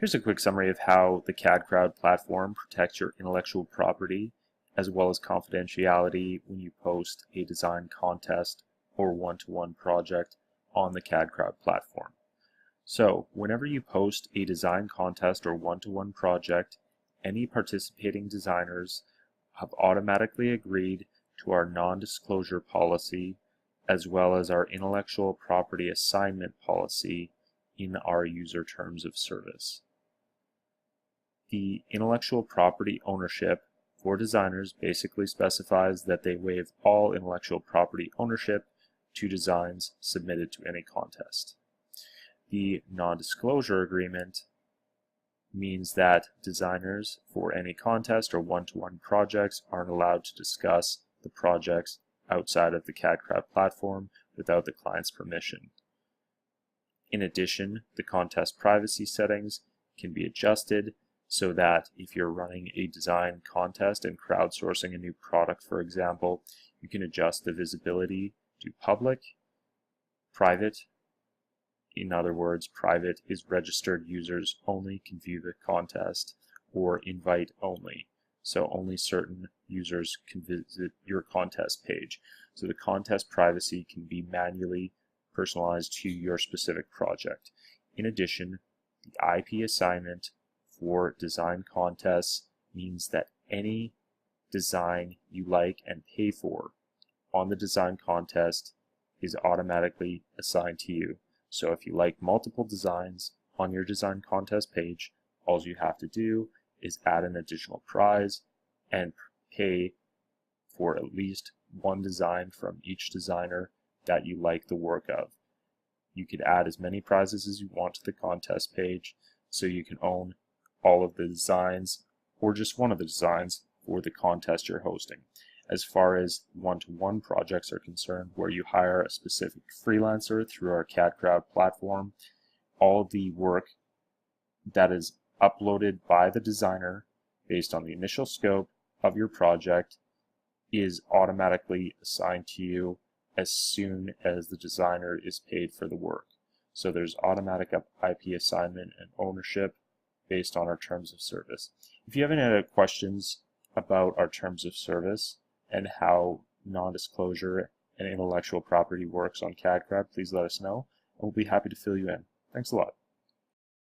Here's a quick summary of how the Cad Crowd platform protects your intellectual property as well as confidentiality when you post a design contest or one-to-one project on the Cad Crowd platform. So, whenever you post a design contest or one-to-one project, any participating designers have automatically agreed to our non-disclosure policy as well as our intellectual property assignment policy in our user terms of service. The intellectual property ownership for designers basically specifies that they waive all intellectual property ownership to designs submitted to any contest. The non-disclosure agreement means that designers for any contest or one-to-one projects aren't allowed to discuss the projects outside of the Cad Crowd platform without the client's permission. In addition, the contest privacy settings can be adjusted so that if you're running a design contest and crowdsourcing a new product, for example, you can adjust the visibility to public, private. In other words, private is registered users only can view the contest, or invite only. So only certain users can visit your contest page. So the contest privacy can be manually personalized to your specific project. In addition, the IP assignment for design contests means that any design you like and pay for on the design contest is automatically assigned to you. So if you like multiple designs on your design contest page, all you have to do is add an additional prize and pay for at least one design from each designer that you like the work of. You could add as many prizes as you want to the contest page, so you can own all of the designs or just one of the designs for the contest you're hosting. As far as one-to-one projects are concerned, where you hire a specific freelancer through our Cad Crowd platform, all the work that is uploaded by the designer based on the initial scope of your project is automatically assigned to you as soon as the designer is paid for the work. So there's automatic IP assignment and ownership based on our terms of service. If you have any other questions about our terms of service and how non-disclosure and intellectual property works on Cad Crowd, please let us know, and we'll be happy to fill you in. Thanks a lot.